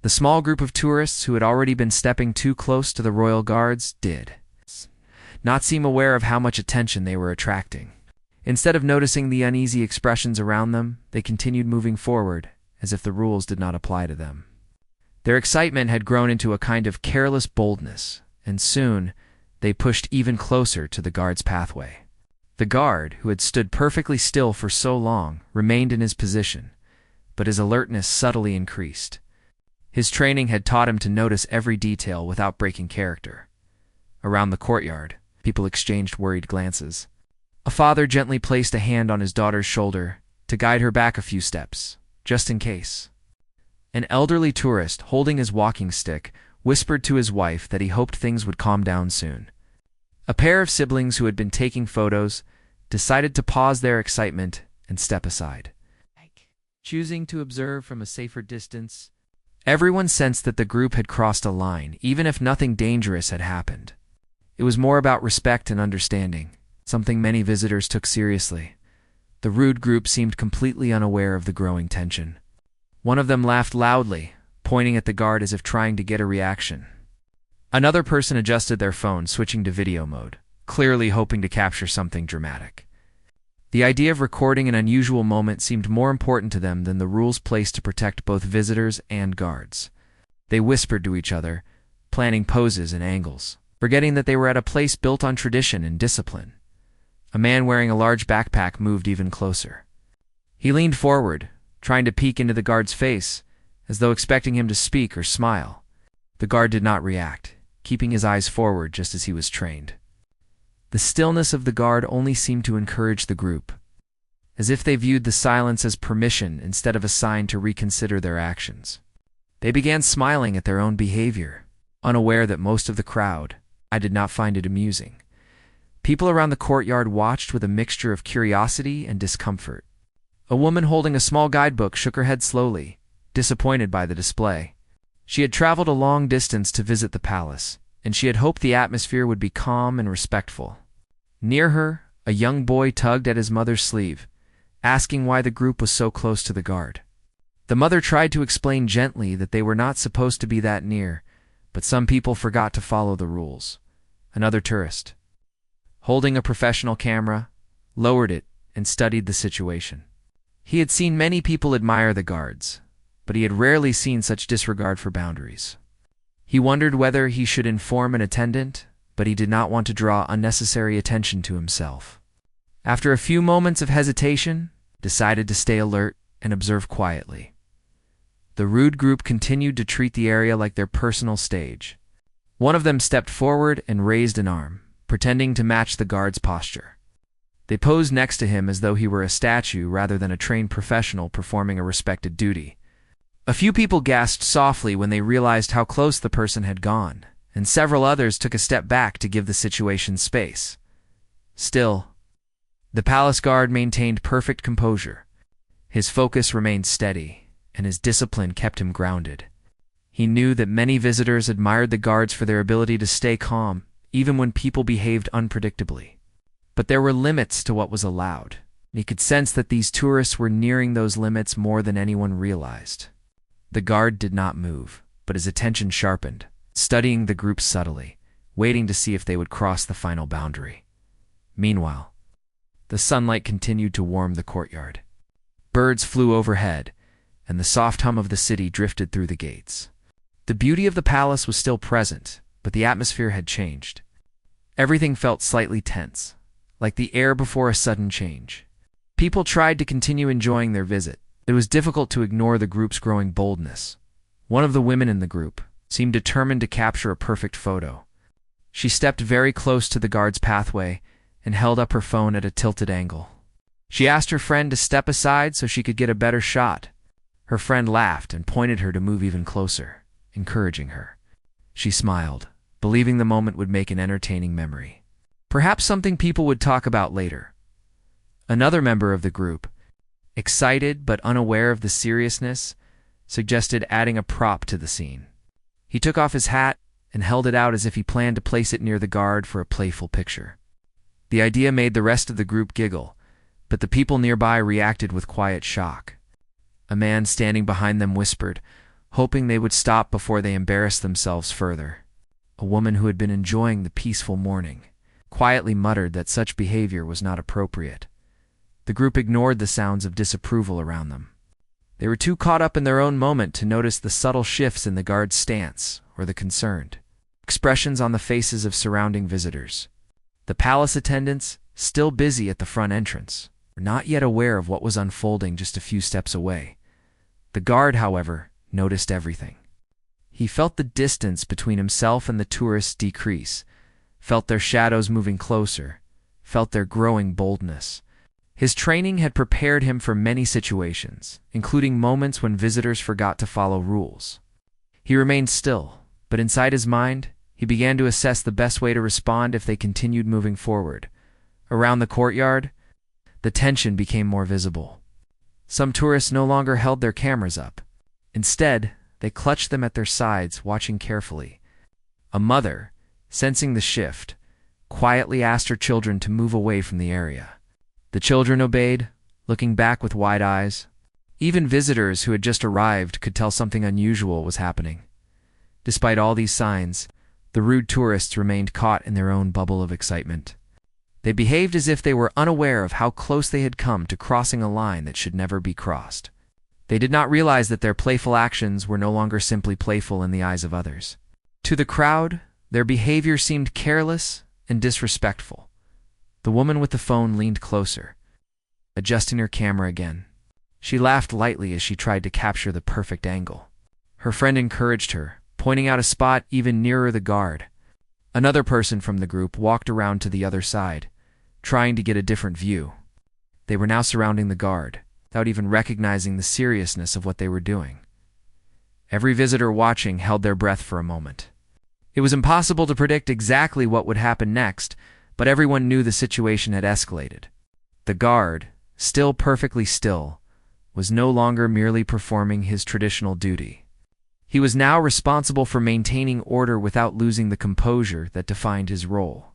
The small group of tourists who had already been stepping too close to the royal guards did not seem aware of how much attention they were attracting. Instead of noticing the uneasy expressions around them, they continued moving forward, as if the rules did not apply to them. Their excitement had grown into a kind of careless boldness, and soon they pushed even closer to the guard's pathway. The guard, who had stood perfectly still for so long, remained in his position, but his alertness subtly increased. His training had taught him to notice every detail without breaking character. Around the courtyard, people exchanged worried glances. A father gently placed a hand on his daughter's shoulder to guide her back a few steps, just in case. An elderly tourist, holding his walking stick, whispered to his wife that he hoped things would calm down soon. A pair of siblings who had been taking photos decided to pause their excitement and step aside. Choosing to observe from a safer distance, everyone sensed that the group had crossed a line, even if nothing dangerous had happened. It was more about respect and understanding, something many visitors took seriously. The rude group seemed completely unaware of the growing tension. One of them laughed loudly, pointing at the guard as if trying to get a reaction. Another person adjusted their phone, switching to video mode, clearly hoping to capture something dramatic. The idea of recording an unusual moment seemed more important to them than the rules placed to protect both visitors and guards. They whispered to each other, planning poses and angles, forgetting that they were at a place built on tradition and discipline. A man wearing a large backpack moved even closer. He leaned forward, trying to peek into the guard's face, as though expecting him to speak or smile. The guard did not react, keeping his eyes forward just as he was trained. The stillness of the guard only seemed to encourage the group, as if they viewed the silence as permission instead of a sign to reconsider their actions. They began smiling at their own behavior, unaware that most of the crowd did not find it amusing. People around the courtyard watched with a mixture of curiosity and discomfort. A woman holding a small guidebook shook her head slowly, disappointed by the display. She had traveled a long distance to visit the palace, and she had hoped the atmosphere would be calm and respectful. Near her, a young boy tugged at his mother's sleeve, asking why the group was so close to the guard. The mother tried to explain gently that they were not supposed to be that near, but some people forgot to follow the rules. Another tourist, holding a professional camera, lowered it and studied the situation. He had seen many people admire the guards, but he had rarely seen such disregard for boundaries. He wondered whether he should inform an attendant, but he did not want to draw unnecessary attention to himself. After a few moments of hesitation, decided to stay alert and observe quietly. The rude group continued to treat the area like their personal stage. One of them stepped forward and raised an arm, pretending to match the guard's posture. They posed next to him as though he were a statue rather than a trained professional performing a respected duty. A few people gasped softly when they realized how close the person had gone, and several others took a step back to give the situation space. Still, the palace guard maintained perfect composure. His focus remained steady, and his discipline kept him grounded. He knew that many visitors admired the guards for their ability to stay calm, even when people behaved unpredictably. But there were limits to what was allowed. He could sense that these tourists were nearing those limits more than anyone realized. The guard did not move, but his attention sharpened, studying the group subtly, waiting to see if they would cross the final boundary. Meanwhile, the sunlight continued to warm the courtyard. Birds flew overhead, and the soft hum of the city drifted through the gates. The beauty of the palace was still present, but the atmosphere had changed. Everything felt slightly tense, like the air before a sudden change. People tried to continue enjoying their visit. It was difficult to ignore the group's growing boldness. One of the women in the group seemed determined to capture a perfect photo. She stepped very close to the guard's pathway and held up her phone at a tilted angle. She asked her friend to step aside so she could get a better shot. Her friend laughed and pointed her to move even closer, encouraging her. She smiled, believing the moment would make an entertaining memory. Perhaps something people would talk about later. Another member of the group, excited but unaware of the seriousness, suggested adding a prop to the scene. He took off his hat and held it out as if he planned to place it near the guard for a playful picture. The idea made the rest of the group giggle, but the people nearby reacted with quiet shock. A man standing behind them whispered, hoping they would stop before they embarrassed themselves further. A woman who had been enjoying the peaceful morning quietly muttered that such behavior was not appropriate. The group ignored the sounds of disapproval around them. They were too caught up in their own moment to notice the subtle shifts in the guard's stance or the concerned expressions on the faces of surrounding visitors. The palace attendants, still busy at the front entrance, were not yet aware of what was unfolding just a few steps away. The guard, however, noticed everything. He felt the distance between himself and the tourists decrease, felt their shadows moving closer, felt their growing boldness. His training had prepared him for many situations, including moments when visitors forgot to follow rules. He remained still, but inside his mind, he began to assess the best way to respond if they continued moving forward. Around the courtyard, the tension became more visible. Some tourists no longer held their cameras up. Instead, they clutched them at their sides, watching carefully. A mother, sensing the shift, quietly asked her children to move away from the area. The children obeyed, looking back with wide eyes. Even visitors who had just arrived could tell something unusual was happening. Despite all these signs, the rude tourists remained caught in their own bubble of excitement. They behaved as if they were unaware of how close they had come to crossing a line that should never be crossed. They did not realize that their playful actions were no longer simply playful in the eyes of others. To the crowd, their behavior seemed careless and disrespectful. The woman with the phone leaned closer, adjusting her camera again. She laughed lightly as she tried to capture the perfect angle. Her friend encouraged her, pointing out a spot even nearer the guard. Another person from the group walked around to the other side, trying to get a different view. They were now surrounding the guard, without even recognizing the seriousness of what they were doing. Every visitor watching held their breath for a moment. It was impossible to predict exactly what would happen next, but everyone knew the situation had escalated. The guard, still perfectly still, was no longer merely performing his traditional duty. He was now responsible for maintaining order without losing the composure that defined his role.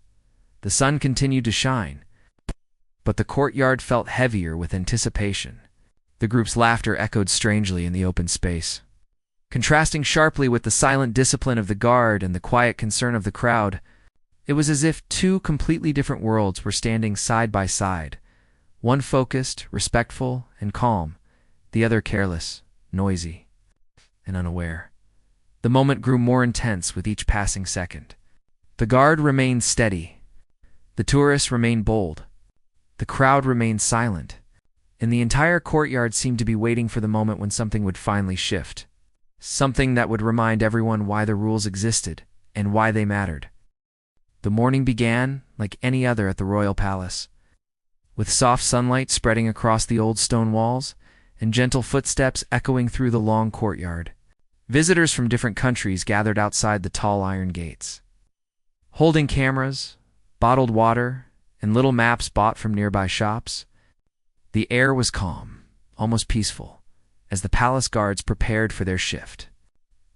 The sun continued to shine, but the courtyard felt heavier with anticipation. The group's laughter echoed strangely in the open space. Contrasting sharply with the silent discipline of the guard and the quiet concern of the crowd, it was as if two completely different worlds were standing side by side, one focused, respectful, and calm, the other careless, noisy, and unaware. The moment grew more intense with each passing second. The guard remained steady. The tourists remained bold. The crowd remained silent. And the entire courtyard seemed to be waiting for the moment when something would finally shift. Something that would remind everyone why the rules existed and why they mattered. The morning began like any other at the royal palace, with soft sunlight spreading across the old stone walls and gentle footsteps echoing through the long courtyard. Visitors from different countries gathered outside the tall iron gates. Holding cameras, bottled water, and little maps bought from nearby shops, the air was calm, almost peaceful, as the palace guards prepared for their shift.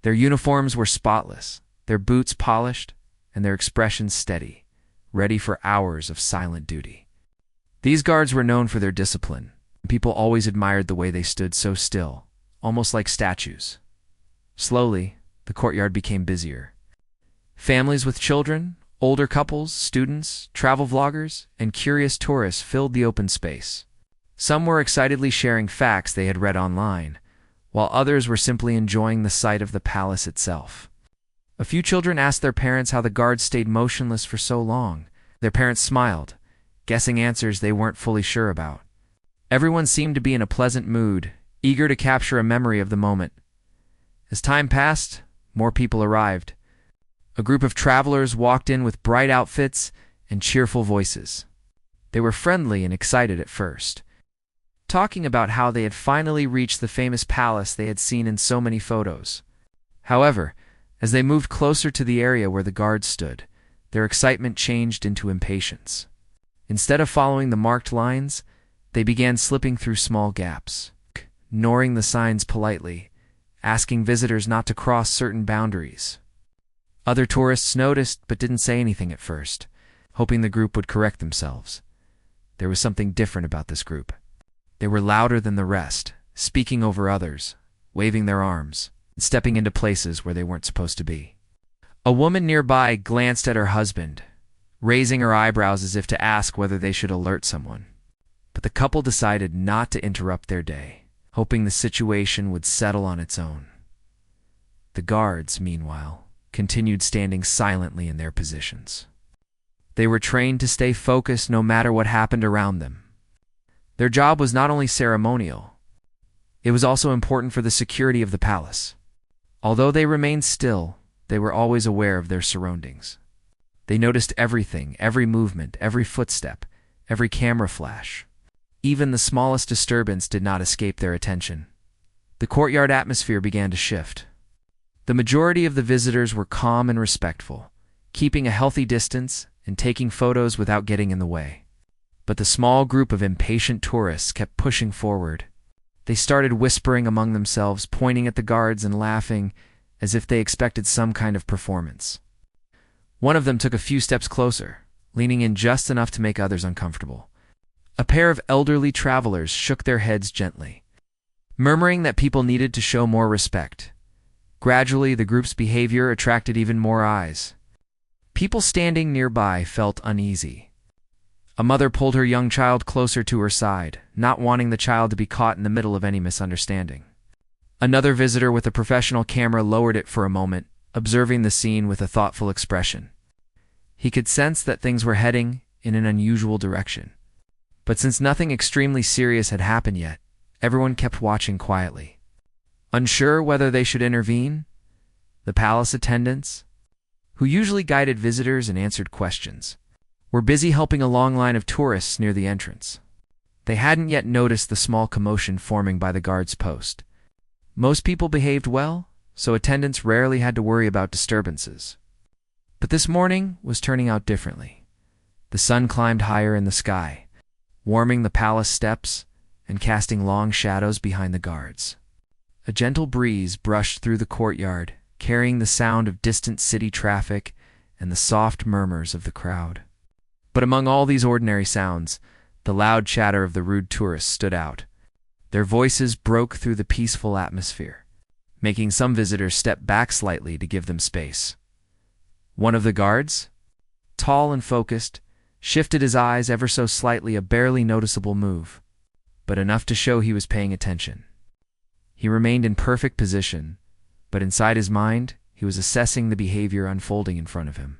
Their uniforms were spotless, their boots polished, and their expressions steady, ready for hours of silent duty. These guards were known for their discipline. People always admired the way they stood so still, almost like statues. Slowly, the courtyard became busier. Families with children, older couples, students, travel vloggers, and curious tourists filled the open space. Some were excitedly sharing facts they had read online, while others were simply enjoying the sight of the palace itself. A few children asked their parents how the guards stayed motionless for so long. Their parents smiled, guessing answers they weren't fully sure about. Everyone seemed to be in a pleasant mood, eager to capture a memory of the moment. As time passed, more people arrived. A group of travelers walked in with bright outfits and cheerful voices. They were friendly and excited at first, talking about how they had finally reached the famous palace they had seen in so many photos. However, as they moved closer to the area where the guards stood, their excitement changed into impatience. Instead of following the marked lines, they began slipping through small gaps, ignoring the signs politely, asking visitors not to cross certain boundaries. Other tourists noticed but didn't say anything at first, hoping the group would correct themselves. There was something different about this group. They were louder than the rest, speaking over others, waving their arms. stepping into places where they weren't supposed to be. A woman nearby glanced at her husband, raising her eyebrows as if to ask whether they should alert someone. But the couple decided not to interrupt their day, hoping the situation would settle on its own. The guards, meanwhile, continued standing silently in their positions. They were trained to stay focused no matter what happened around them. Their job was not only ceremonial, it was also important for the security of the palace. Although they remained still, they were always aware of their surroundings. They noticed everything, every movement, every footstep, every camera flash. Even the smallest disturbance did not escape their attention. The courtyard atmosphere began to shift. The majority of the visitors were calm and respectful, keeping a healthy distance and taking photos without getting in the way. But the small group of impatient tourists kept pushing forward. They started whispering among themselves, pointing at the guards and laughing as if they expected some kind of performance. One of them took a few steps closer, leaning in just enough to make others uncomfortable. A pair of elderly travelers shook their heads gently, murmuring that people needed to show more respect. Gradually, the group's behavior attracted even more eyes. People standing nearby felt uneasy. A mother pulled her young child closer to her side, not wanting the child to be caught in the middle of any misunderstanding. Another visitor with a professional camera lowered it for a moment, observing the scene with a thoughtful expression. He could sense that things were heading in an unusual direction. But since nothing extremely serious had happened yet, everyone kept watching quietly. Unsure whether they should intervene, the palace attendants, who usually guided visitors and answered questions, were busy helping a long line of tourists near the entrance. They hadn't yet noticed the small commotion forming by the guard's post. Most people behaved well, so attendants rarely had to worry about disturbances. But this morning was turning out differently. The sun climbed higher in the sky, warming the palace steps and casting long shadows behind the guards. A gentle breeze brushed through the courtyard, carrying the sound of distant city traffic and the soft murmurs of the crowd. But among all these ordinary sounds, the loud chatter of the rude tourists stood out. Their voices broke through the peaceful atmosphere, making some visitors step back slightly to give them space. One of the guards, tall and focused, shifted his eyes ever so slightly, a barely noticeable move, but enough to show he was paying attention. He remained in perfect position, but inside his mind, he was assessing the behavior unfolding in front of him.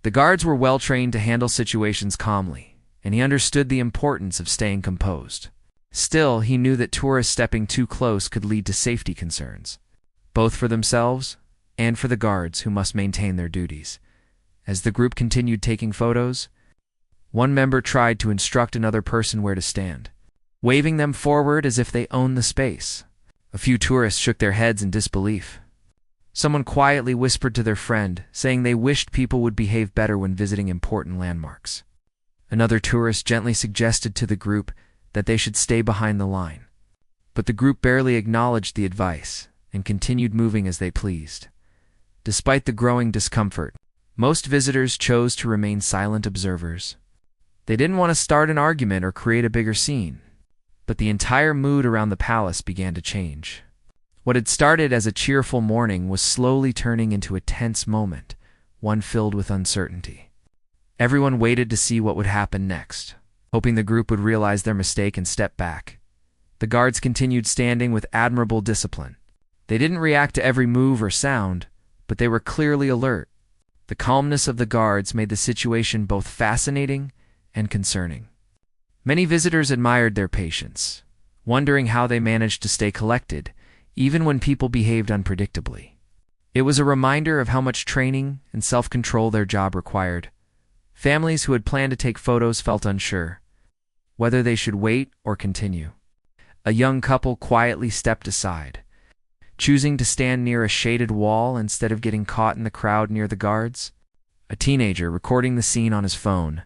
The guards were well trained to handle situations calmly, and he understood the importance of staying composed. Still, he knew that tourists stepping too close could lead to safety concerns, both for themselves and for the guards who must maintain their duties. As the group continued taking photos, one member tried to instruct another person where to stand, waving them forward as if they owned the space. A few tourists shook their heads in disbelief. Someone quietly whispered to their friend, saying they wished people would behave better when visiting important landmarks. Another tourist gently suggested to the group that they should stay behind the line. But the group barely acknowledged the advice and continued moving as they pleased. Despite the growing discomfort, most visitors chose to remain silent observers. They didn't want to start an argument or create a bigger scene, but the entire mood around the palace began to change. What had started as a cheerful morning was slowly turning into a tense moment, one filled with uncertainty. Everyone waited to see what would happen next, hoping the group would realize their mistake and step back. The guards continued standing with admirable discipline. They didn't react to every move or sound, but they were clearly alert. The calmness of the guards made the situation both fascinating and concerning. Many visitors admired their patience, wondering how they managed to stay collected, even when people behaved unpredictably. It was a reminder of how much training and self-control their job required. Families who had planned to take photos felt unsure whether they should wait or continue. A young couple quietly stepped aside, choosing to stand near a shaded wall instead of getting caught in the crowd near the guards. A teenager, recording the scene on his phone,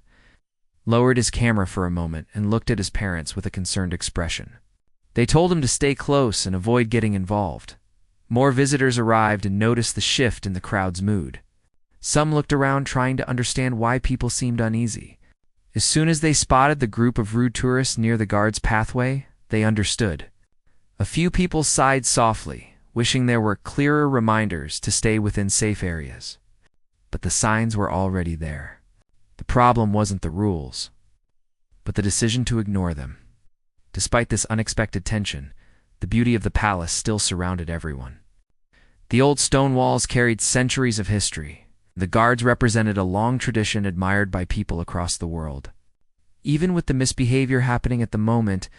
lowered his camera for a moment and looked at his parents with a concerned expression. They told him to stay close and avoid getting involved. More visitors arrived and noticed the shift in the crowd's mood. Some looked around trying to understand why people seemed uneasy. As soon as they spotted the group of rude tourists near the guard's pathway, they understood. A few people sighed softly, wishing there were clearer reminders to stay within safe areas. But the signs were already there. The problem wasn't the rules, but the decision to ignore them. Despite this unexpected tension, the beauty of the palace still surrounded everyone. The old stone walls carried centuries of history. The guards represented a long tradition admired by people across the world. Even with the misbehavior happening at the moment,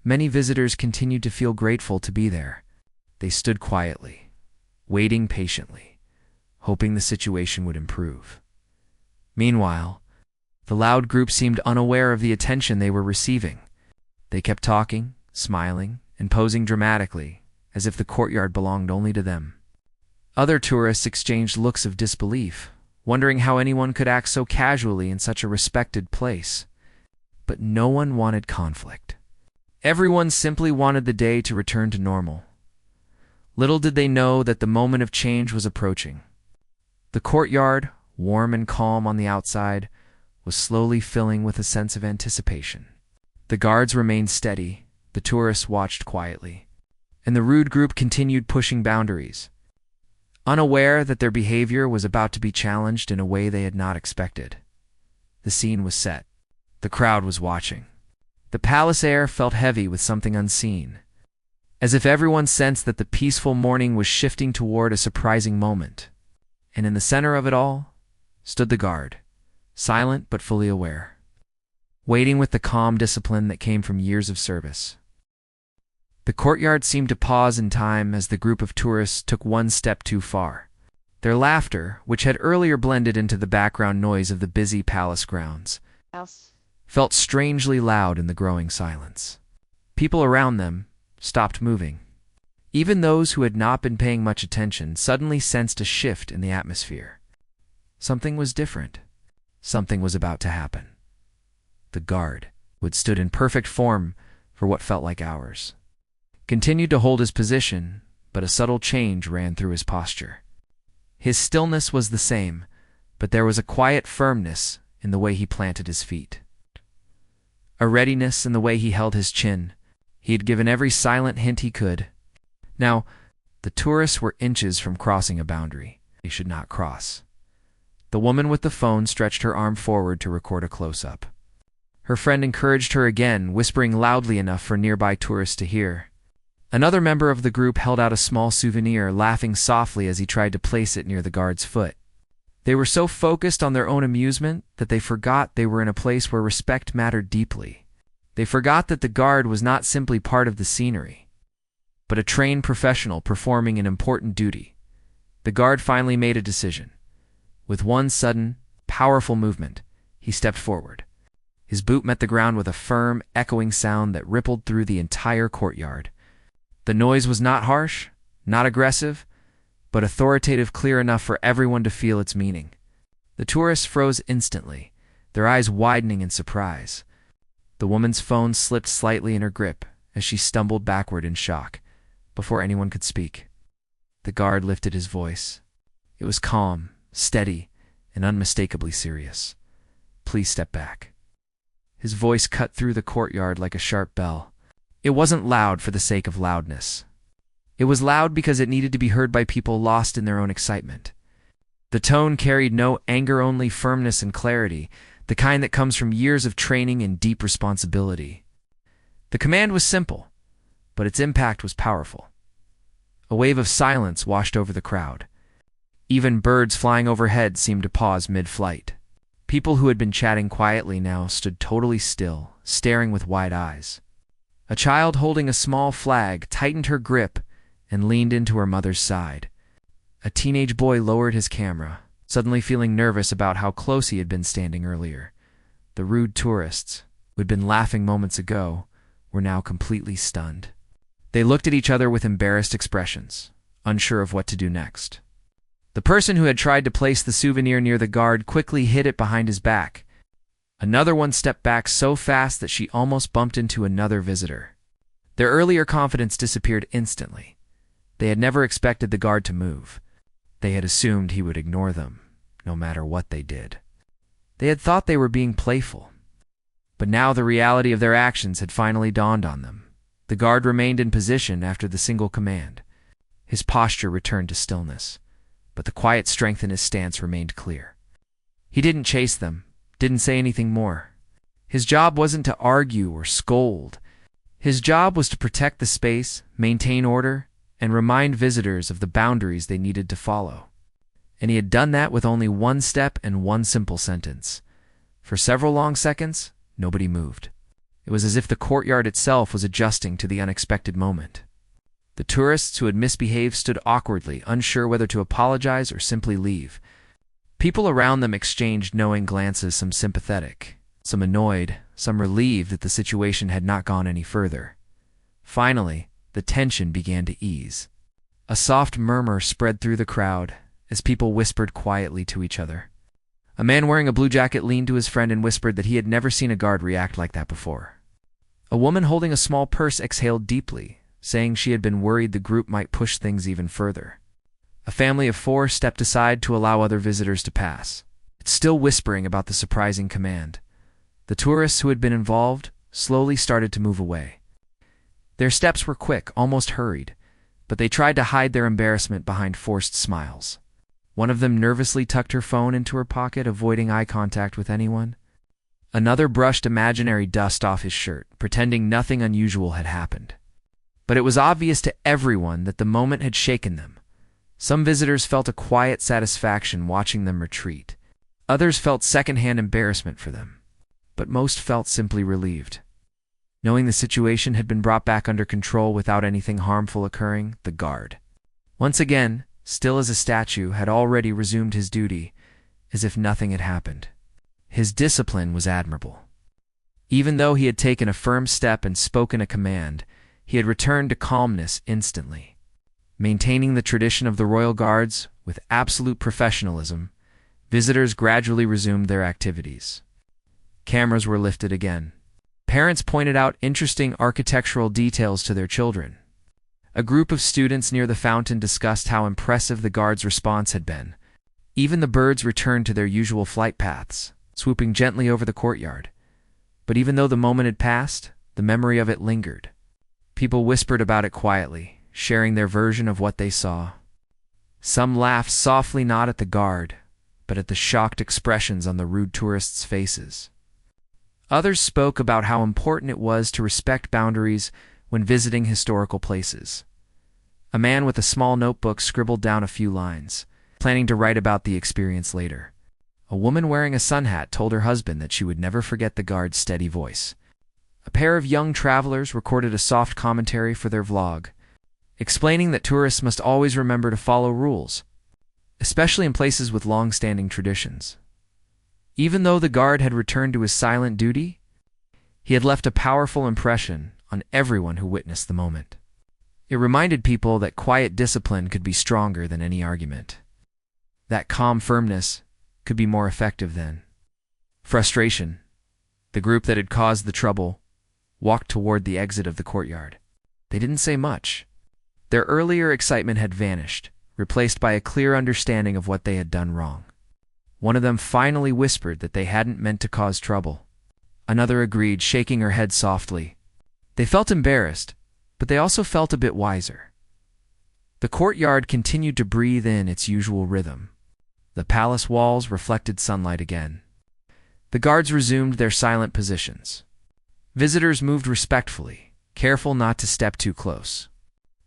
many visitors continued to feel grateful to be there. They stood quietly, waiting patiently, hoping the situation would improve. Meanwhile, the loud group seemed unaware of the attention they were receiving. They kept talking, smiling, and posing dramatically, as if the courtyard belonged only to them. Other tourists exchanged looks of disbelief, wondering how anyone could act so casually in such a respected place. But no one wanted conflict. Everyone simply wanted the day to return to normal. Little did they know that the moment of change was approaching. The courtyard, warm and calm on the outside, was slowly filling with a sense of anticipation. The guards remained steady, the tourists watched quietly, and the rude group continued pushing boundaries, unaware that their behavior was about to be challenged in a way they had not expected. The scene was set. The crowd was watching. The palace air felt heavy with something unseen, as if everyone sensed that the peaceful morning was shifting toward a surprising moment. And in the center of it all stood the guard, silent but fully aware, waiting with the calm discipline that came from years of service. The courtyard seemed to pause in time as the group of tourists took one step too far. Their laughter, which had earlier blended into the background noise of the busy palace grounds, felt strangely loud in the growing silence. People around them stopped moving. Even those who had not been paying much attention suddenly sensed a shift in the atmosphere. Something was different. Something was about to happen. The guard, who had stood in perfect form for what felt like hours, continued to hold his position, but a subtle change ran through his posture. His stillness was the same, but there was a quiet firmness in the way he planted his feet, a readiness in the way he held his chin. He had given every silent hint he could. Now, the tourists were inches from crossing a boundary they should not cross. The woman with the phone stretched her arm forward to record a close-up. Her friend encouraged her again, whispering loudly enough for nearby tourists to hear. Another member of the group held out a small souvenir, laughing softly as he tried to place it near the guard's foot. They were so focused on their own amusement that they forgot they were in a place where respect mattered deeply. They forgot that the guard was not simply part of the scenery, but a trained professional performing an important duty. The guard finally made a decision. With one sudden, powerful movement, he stepped forward. His boot met the ground with a firm, echoing sound that rippled through the entire courtyard. The noise was not harsh, not aggressive, but authoritative, clear enough for everyone to feel its meaning. The tourists froze instantly, their eyes widening in surprise. The woman's phone slipped slightly in her grip as she stumbled backward in shock, before anyone could speak. The guard lifted his voice. It was calm, steady, and unmistakably serious. "Please step back." His voice cut through the courtyard like a sharp bell. It wasn't loud for the sake of loudness. It was loud because it needed to be heard by people lost in their own excitement. The tone carried no anger, only firmness and clarity, the kind that comes from years of training and deep responsibility. The command was simple, but its impact was powerful. A wave of silence washed over the crowd. Even birds flying overhead seemed to pause mid-flight. People who had been chatting quietly now stood totally still, staring with wide eyes. A child holding a small flag tightened her grip and leaned into her mother's side. A teenage boy lowered his camera, suddenly feeling nervous about how close he had been standing earlier. The rude tourists, who had been laughing moments ago, were now completely stunned. They looked at each other with embarrassed expressions, unsure of what to do next. The person who had tried to place the souvenir near the guard quickly hid it behind his back. Another one stepped back so fast that she almost bumped into another visitor. Their earlier confidence disappeared instantly. They had never expected the guard to move. They had assumed he would ignore them, no matter what they did. They had thought they were being playful. But now the reality of their actions had finally dawned on them. The guard remained in position after the single command. His posture returned to stillness, but the quiet strength in his stance remained clear. He didn't chase them, didn't say anything more. His job wasn't to argue or scold. His job was to protect the space, maintain order, and remind visitors of the boundaries they needed to follow. And he had done that with only one step and one simple sentence. For several long seconds, nobody moved. It was as if the courtyard itself was adjusting to the unexpected moment. The tourists who had misbehaved stood awkwardly, unsure whether to apologize or simply leave. People around them exchanged knowing glances, some sympathetic, some annoyed, some relieved that the situation had not gone any further. Finally, the tension began to ease. A soft murmur spread through the crowd as people whispered quietly to each other. A man wearing a blue jacket leaned to his friend and whispered that he had never seen a guard react like that before. A woman holding a small purse exhaled deeply, saying she had been worried the group might push things even further. A family of 4 stepped aside to allow other visitors to pass, still whispering about the surprising command. The tourists who had been involved slowly started to move away. Their steps were quick, almost hurried, but they tried to hide their embarrassment behind forced smiles. One of them nervously tucked her phone into her pocket, avoiding eye contact with anyone. Another brushed imaginary dust off his shirt, pretending nothing unusual had happened. But it was obvious to everyone that the moment had shaken them. Some visitors felt a quiet satisfaction watching them retreat. Others felt secondhand embarrassment for them. But most felt simply relieved. Knowing the situation had been brought back under control without anything harmful occurring, the guard, once again, still as a statue, had already resumed his duty, as if nothing had happened. His discipline was admirable. Even though he had taken a firm step and spoken a command, he had returned to calmness instantly. Maintaining the tradition of the royal guards with absolute professionalism, visitors gradually resumed their activities. Cameras were lifted again. Parents pointed out interesting architectural details to their children. A group of students near the fountain discussed how impressive the guards' response had been. Even the birds returned to their usual flight paths, swooping gently over the courtyard. But even though the moment had passed, the memory of it lingered. People whispered about it quietly, sharing their version of what they saw. Some laughed softly, not at the guard, but at the shocked expressions on the rude tourists' faces. Others spoke about how important it was to respect boundaries when visiting historical places. A man with a small notebook scribbled down a few lines, planning to write about the experience later. A woman wearing a sun hat told her husband that she would never forget the guard's steady voice. A pair of young travelers recorded a soft commentary for their vlog, explaining that tourists must always remember to follow rules, especially in places with long-standing traditions. Even though the guard had returned to his silent duty, he had left a powerful impression on everyone who witnessed the moment. It reminded people that quiet discipline could be stronger than any argument. That calm firmness could be more effective than frustration. The group that had caused the trouble walked toward the exit of the courtyard. They didn't say much. Their earlier excitement had vanished, replaced by a clear understanding of what they had done wrong. One of them finally whispered that they hadn't meant to cause trouble. Another agreed, shaking her head softly. They felt embarrassed, but they also felt a bit wiser. The courtyard continued to breathe in its usual rhythm. The palace walls reflected sunlight again. The guards resumed their silent positions. Visitors moved respectfully, careful not to step too close.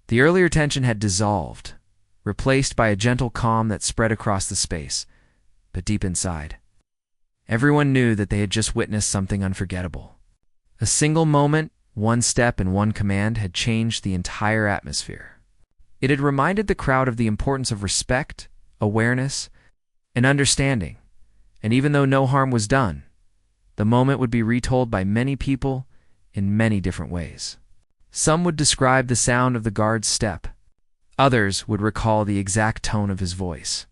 The earlier tension had dissolved, replaced by a gentle calm that spread across the space. But deep inside, everyone knew that they had just witnessed something unforgettable. A single moment, one step, and one command had changed the entire atmosphere. It had reminded the crowd of the importance of respect, awareness, and understanding, and even though no harm was done, the moment would be retold by many people in many different ways. Some would describe the sound of the guard's step. Others would recall the exact tone of his voice.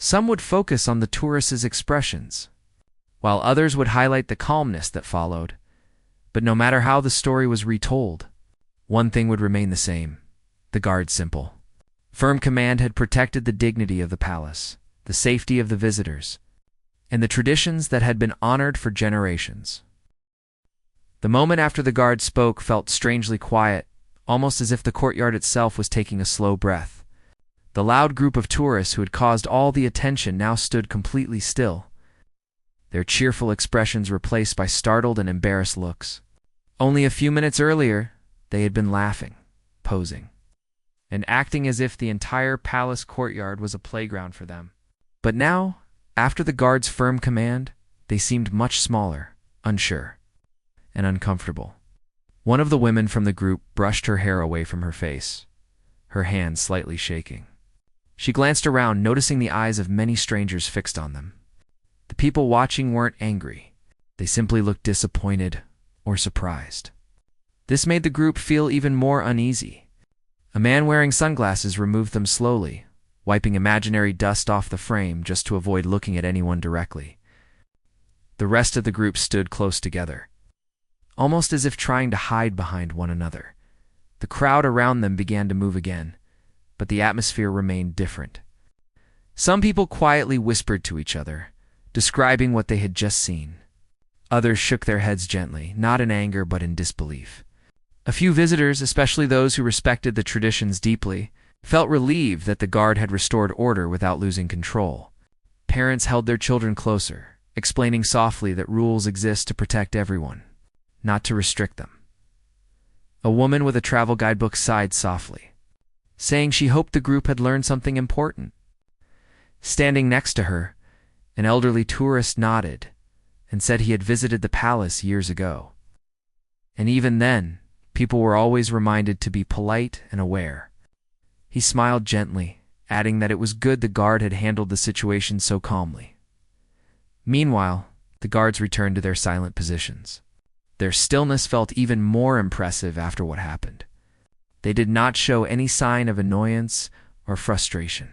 Some would focus on the tourists' expressions, while others would highlight the calmness that followed. But no matter how the story was retold, one thing would remain the same: the guard's simple, firm command had protected the dignity of the palace, the safety of the visitors, and the traditions that had been honored for generations. The moment after the guard spoke felt strangely quiet, almost as if the courtyard itself was taking a slow breath. The loud group of tourists who had caused all the attention now stood completely still, their cheerful expressions replaced by startled and embarrassed looks. Only a few minutes earlier, they had been laughing, posing, and acting as if the entire palace courtyard was a playground for them. But now, after the guard's firm command, they seemed much smaller, unsure, and uncomfortable. One of the women from the group brushed her hair away from her face, her hand slightly shaking. She glanced around, noticing the eyes of many strangers fixed on them. The people watching weren't angry. They simply looked disappointed or surprised. This made the group feel even more uneasy. A man wearing sunglasses removed them slowly, wiping imaginary dust off the frame just to avoid looking at anyone directly. The rest of the group stood close together, almost as if trying to hide behind one another. The crowd around them began to move again, but the atmosphere remained different. Some people quietly whispered to each other, describing what they had just seen. Others shook their heads gently, not in anger but in disbelief. A few visitors, especially those who respected the traditions deeply, felt relieved that the guard had restored order without losing control. Parents held their children closer, explaining softly that rules exist to protect everyone, not to restrict them. A woman with a travel guidebook sighed softly, saying she hoped the group had learned something important. Standing next to her, an elderly tourist nodded and said he had visited the palace years ago. And even then, people were always reminded to be polite and aware. He smiled gently, adding that it was good the guard had handled the situation so calmly. Meanwhile, the guards returned to their silent positions. Their stillness felt even more impressive after what happened. They did not show any sign of annoyance or frustration.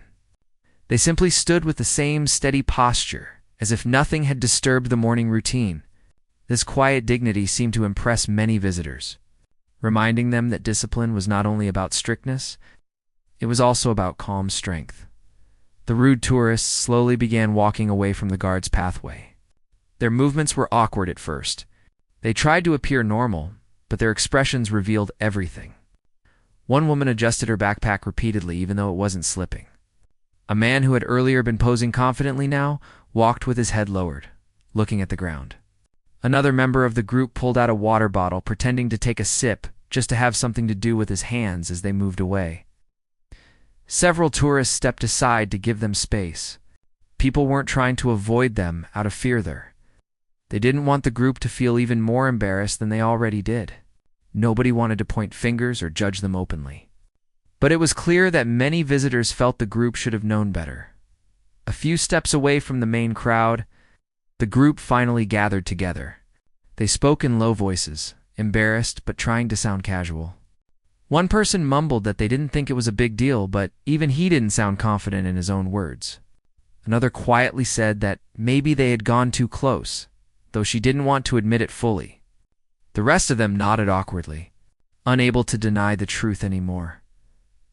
They simply stood with the same steady posture, as if nothing had disturbed the morning routine. This quiet dignity seemed to impress many visitors, reminding them that discipline was not only about strictness, it was also about calm strength. The rude tourists slowly began walking away from the guard's pathway. Their movements were awkward at first. They tried to appear normal, but their expressions revealed everything. One woman adjusted her backpack repeatedly even though it wasn't slipping. A man who had earlier been posing confidently now walked with his head lowered, looking at the ground. Another member of the group pulled out a water bottle, pretending to take a sip just to have something to do with his hands as they moved away. Several tourists stepped aside to give them space. People weren't trying to avoid them out of fear there. They didn't want the group to feel even more embarrassed than they already did. Nobody wanted to point fingers or judge them openly. But it was clear that many visitors felt the group should have known better. A few steps away from the main crowd, the group finally gathered together. They spoke in low voices, embarrassed but trying to sound casual. One person mumbled that they didn't think it was a big deal, but even he didn't sound confident in his own words. Another quietly said that maybe they had gone too close, though she didn't want to admit it fully. The rest of them nodded awkwardly, unable to deny the truth anymore.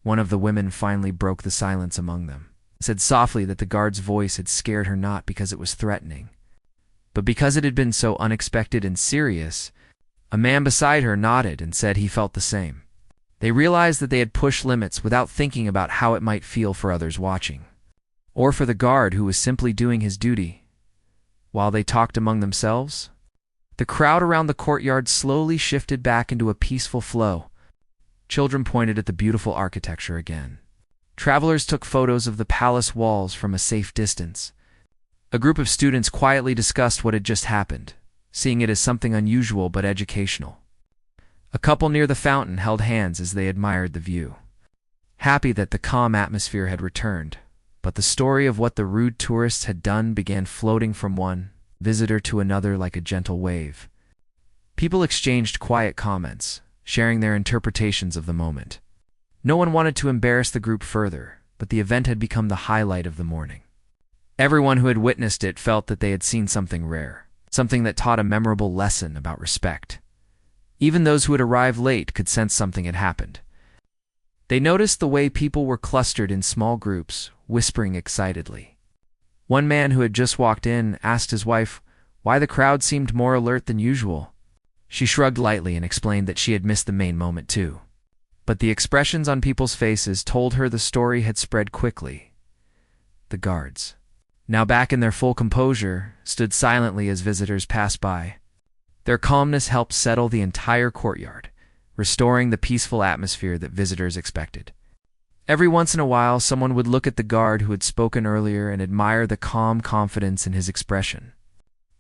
One of the women finally broke the silence among them, said softly that the guard's voice had scared her not because it was threatening, but because it had been so unexpected and serious. A man beside her nodded and said he felt the same. They realized that they had pushed limits without thinking about how it might feel for others watching, or for the guard who was simply doing his duty. While they talked among themselves, the crowd around the courtyard slowly shifted back into a peaceful flow. Children pointed at the beautiful architecture again. Travelers took photos of the palace walls from a safe distance. A group of students quietly discussed what had just happened, seeing it as something unusual but educational. A couple near the fountain held hands as they admired the view, happy that the calm atmosphere had returned. But the story of what the rude tourists had done began floating from one visitor to another like a gentle wave. People exchanged quiet comments, sharing their interpretations of the moment. No one wanted to embarrass the group further, but the event had become the highlight of the morning. Everyone who had witnessed it felt that they had seen something rare, something that taught a memorable lesson about respect. Even those who had arrived late could sense something had happened. They noticed the way people were clustered in small groups, whispering excitedly. One man who had just walked in asked his wife why the crowd seemed more alert than usual. She shrugged lightly and explained that she had missed the main moment too. But the expressions on people's faces told her the story had spread quickly. The guards, now back in their full composure, stood silently as visitors passed by. Their calmness helped settle the entire courtyard, restoring the peaceful atmosphere that visitors expected. Every once in a while, someone would look at the guard who had spoken earlier and admire the calm confidence in his expression.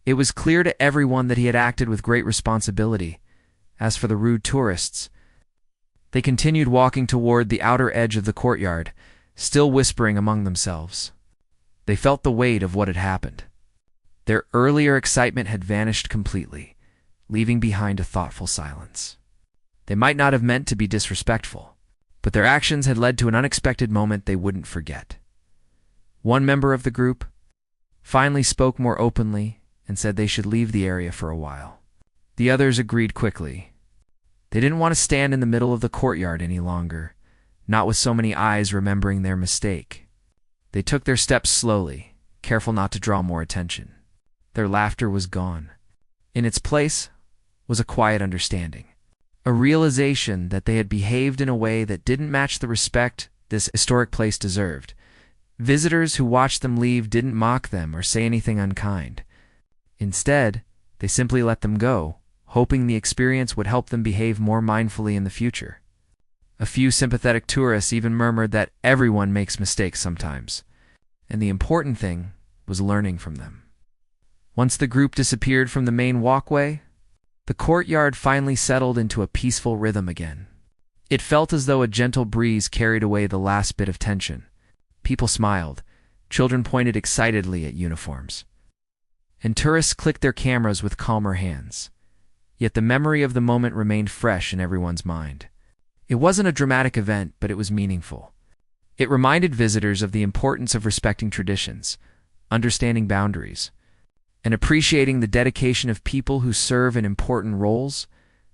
It was clear to everyone that he had acted with great responsibility. As for the rude tourists, they continued walking toward the outer edge of the courtyard, still whispering among themselves. They felt the weight of what had happened. Their earlier excitement had vanished completely, leaving behind a thoughtful silence. They might not have meant to be disrespectful, but their actions had led to an unexpected moment they wouldn't forget. One member of the group finally spoke more openly and said they should leave the area for a while. The others agreed quickly. They didn't want to stand in the middle of the courtyard any longer, not with so many eyes remembering their mistake. They took their steps slowly, careful not to draw more attention. Their laughter was gone. In its place was a quiet understanding, a realization that they had behaved in a way that didn't match the respect this historic place deserved. Visitors who watched them leave didn't mock them or say anything unkind. Instead, they simply let them go, hoping the experience would help them behave more mindfully in the future. A few sympathetic tourists even murmured that everyone makes mistakes sometimes, and the important thing was learning from them. Once the group disappeared from the main walkway, the courtyard finally settled into a peaceful rhythm again. It felt as though a gentle breeze carried away the last bit of tension. People smiled, children pointed excitedly at uniforms, and tourists clicked their cameras with calmer hands. Yet the memory of the moment remained fresh in everyone's mind. It wasn't a dramatic event, but it was meaningful. It reminded visitors of the importance of respecting traditions, understanding boundaries, and appreciating the dedication of people who serve in important roles.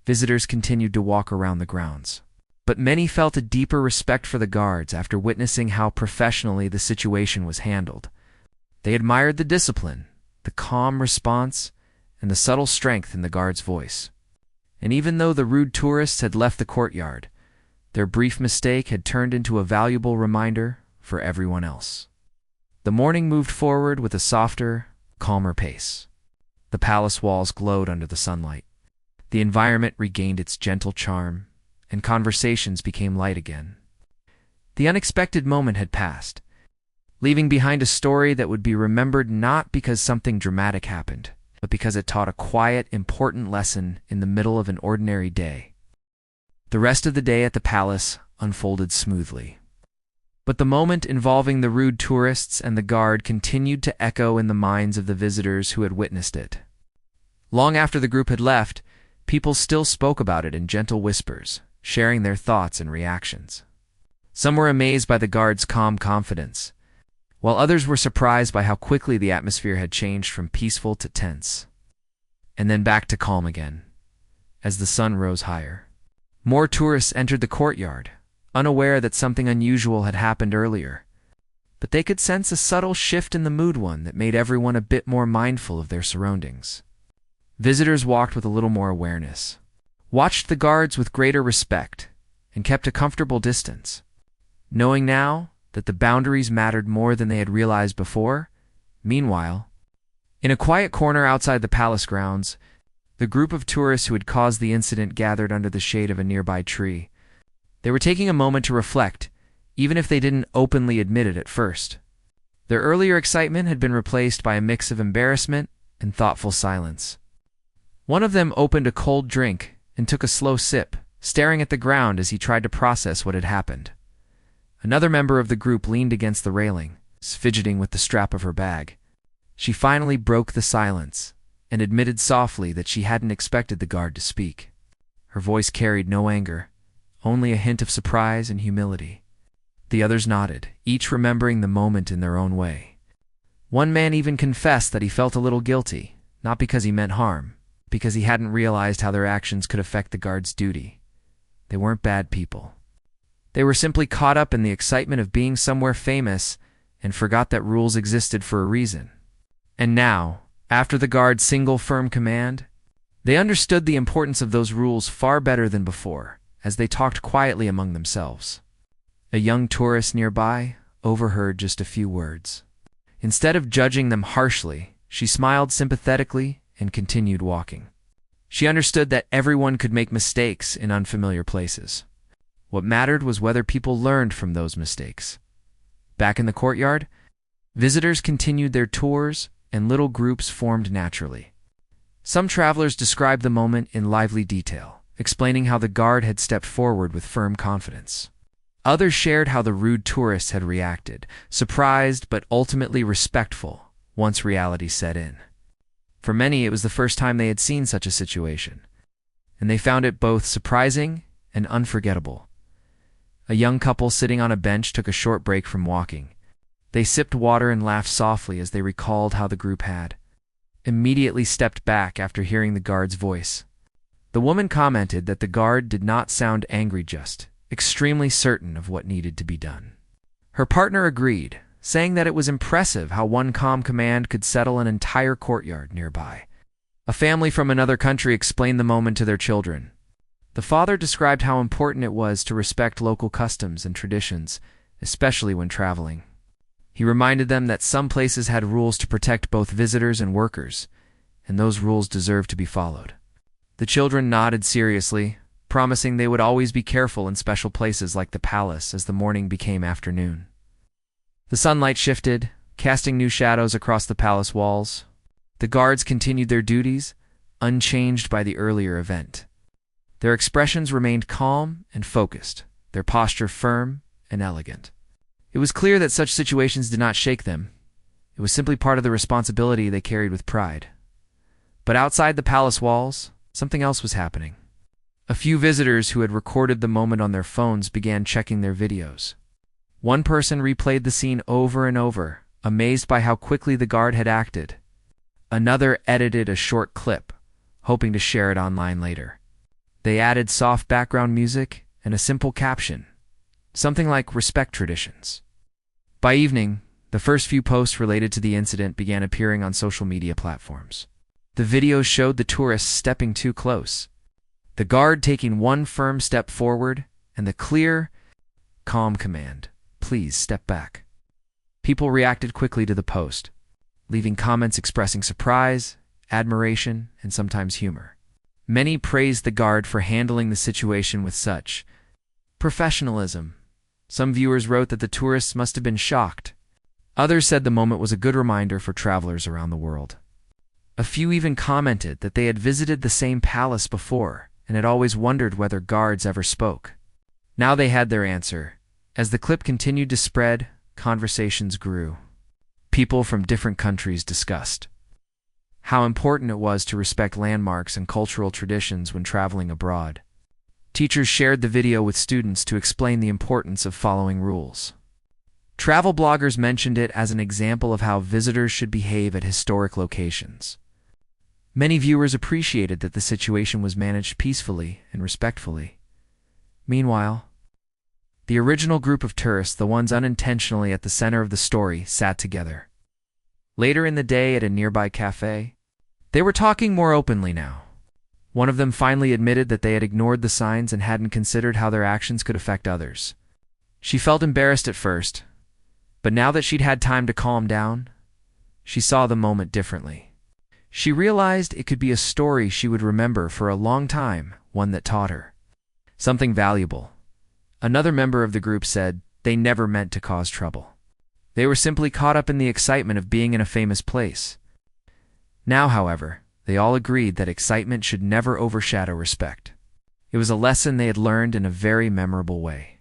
Visitors continued to walk around the grounds, but many felt a deeper respect for the guards after witnessing how professionally the situation was handled. They admired the discipline, the calm response, and the subtle strength in the guard's voice. And even though the rude tourists had left the courtyard, their brief mistake had turned into a valuable reminder for everyone else. The morning moved forward with a softer, calmer pace. The palace walls glowed under the sunlight. The environment regained its gentle charm, and conversations became light again. The unexpected moment had passed, leaving behind a story that would be remembered not because something dramatic happened, but because it taught a quiet, important lesson in the middle of an ordinary day. The rest of the day at the palace unfolded smoothly. But the moment involving the rude tourists and the guard continued to echo in the minds of the visitors who had witnessed it. Long after the group had left, people still spoke about it in gentle whispers, sharing their thoughts and reactions. Some were amazed by the guard's calm confidence, while others were surprised by how quickly the atmosphere had changed from peaceful to tense, and then back to calm again, as the sun rose higher. More tourists entered the courtyard, unaware that something unusual had happened earlier, but they could sense a subtle shift in the mood, one that made everyone a bit more mindful of their surroundings. Visitors walked with a little more awareness, watched the guards with greater respect, and kept a comfortable distance, knowing now that the boundaries mattered more than they had realized before. Meanwhile, in a quiet corner outside the palace grounds, the group of tourists who had caused the incident gathered under the shade of a nearby tree. They were taking a moment to reflect, even if they didn't openly admit it at first. Their earlier excitement had been replaced by a mix of embarrassment and thoughtful silence. One of them opened a cold drink and took a slow sip, staring at the ground as he tried to process what had happened. Another member of the group leaned against the railing, fidgeting with the strap of her bag. She finally broke the silence and admitted softly that she hadn't expected the guard to speak. Her voice carried no anger, only a hint of surprise and humility. The others nodded, each remembering the moment in their own way. One man even confessed that he felt a little guilty, not because he meant harm, because he hadn't realized how their actions could affect the guard's duty. They weren't bad people. They were simply caught up in the excitement of being somewhere famous and forgot that rules existed for a reason. And now, after the guard's single firm command, they understood the importance of those rules far better than before. as they talked quietly among themselves. A young tourist nearby overheard just a few words. Instead of judging them harshly, she smiled sympathetically and continued walking. She understood that everyone could make mistakes in unfamiliar places. What mattered was whether people learned from those mistakes. Back in the courtyard, visitors continued their tours and little groups formed naturally. Some travelers described the moment in lively detail, explaining how the guard had stepped forward with firm confidence. Others shared how the rude tourists had reacted, surprised but ultimately respectful once reality set in. For many, it was the first time they had seen such a situation, and they found it both surprising and unforgettable. A young couple sitting on a bench took a short break from walking. They sipped water and laughed softly as they recalled how the group had immediately stepped back after hearing the guard's voice. The woman commented that the guard did not sound angry, just extremely certain of what needed to be done. Her partner agreed, saying that it was impressive how one calm command could settle an entire courtyard nearby. A family from another country explained the moment to their children. The father described how important it was to respect local customs and traditions, especially when traveling. He reminded them that some places had rules to protect both visitors and workers, and those rules deserved to be followed. The children nodded seriously, promising they would always be careful in special places like the palace as the morning became afternoon. The sunlight shifted, casting new shadows across the palace walls. The guards continued their duties, unchanged by the earlier event. Their expressions remained calm and focused, their posture firm and elegant. It was clear that such situations did not shake them. It was simply part of the responsibility they carried with pride. But outside the palace walls, something else was happening. A few visitors who had recorded the moment on their phones began checking their videos. One person replayed the scene over and over, amazed by how quickly the guard had acted. Another edited a short clip, hoping to share it online later. They added soft background music and a simple caption, something like "Respect traditions." By evening, the first few posts related to the incident began appearing on social media platforms. The videos showed the tourists stepping too close, the guard taking one firm step forward, and the clear, calm command, "Please step back." People reacted quickly to the post, leaving comments expressing surprise, admiration, and sometimes humor. Many praised the guard for handling the situation with such professionalism. Some viewers wrote that the tourists must have been shocked. Others said the moment was a good reminder for travelers around the world. A few even commented that they had visited the same palace before and had always wondered whether guards ever spoke. Now they had their answer. As the clip continued to spread, conversations grew. People from different countries discussed how important it was to respect landmarks and cultural traditions when traveling abroad. Teachers shared the video with students to explain the importance of following rules. Travel bloggers mentioned it as an example of how visitors should behave at historic locations. Many viewers appreciated that the situation was managed peacefully and respectfully. Meanwhile, the original group of tourists, the ones unintentionally at the center of the story, sat together. Later in the day at a nearby cafe, they were talking more openly now. One of them finally admitted that they had ignored the signs and hadn't considered how their actions could affect others. She felt embarrassed at first, but now that she'd had time to calm down, she saw the moment differently. She realized it could be a story she would remember for a long time, one that taught her something valuable. Another member of the group said they never meant to cause trouble. They were simply caught up in the excitement of being in a famous place. Now, however, they all agreed that excitement should never overshadow respect. It was a lesson they had learned in a very memorable way.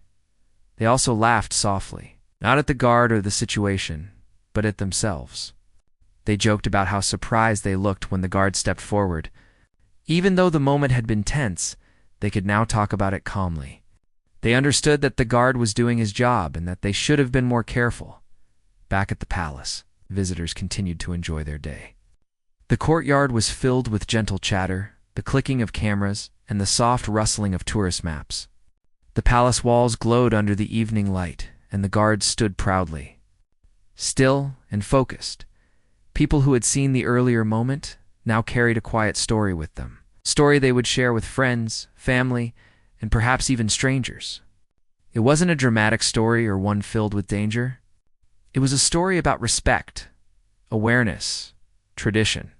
They also laughed softly, not at the guard or the situation, but at themselves. They joked about how surprised they looked when the guard stepped forward. Even though the moment had been tense, they could now talk about it calmly. They understood that the guard was doing his job and that they should have been more careful. Back at the palace, visitors continued to enjoy their day. The courtyard was filled with gentle chatter, the clicking of cameras, and the soft rustling of tourist maps. The palace walls glowed under the evening light, and the guards stood proudly, still and focused. People who had seen the earlier moment now carried a quiet story with them, a story they would share with friends, family, and perhaps even strangers. It wasn't a dramatic story or one filled with danger. It was a story about respect, awareness, tradition,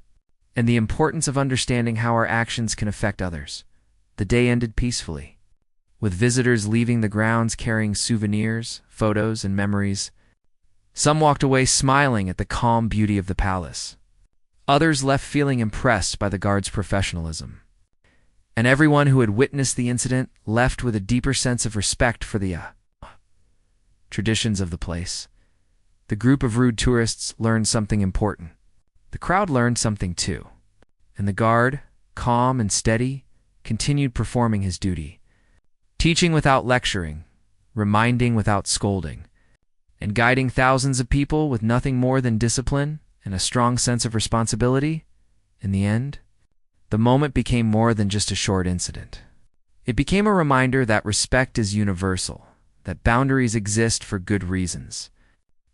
and the importance of understanding how our actions can affect others. The day ended peacefully, with visitors leaving the grounds carrying souvenirs, photos, and memories. Some walked away smiling at the calm beauty of the palace. Others left feeling impressed by the guards' professionalism. And everyone who had witnessed the incident left with a deeper sense of respect for the traditions of the place. The group of rude tourists learned something important. The crowd learned something too. And the guard, calm and steady, continued performing his duty, teaching without lecturing, reminding without scolding, and guiding thousands of people with nothing more than discipline and a strong sense of responsibility. In the end, the moment became more than just a short incident. It became a reminder that respect is universal, that boundaries exist for good reasons,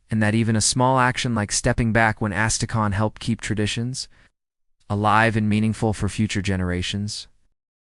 and that even a small action like stepping back when asked to help keep traditions alive and meaningful for future generations.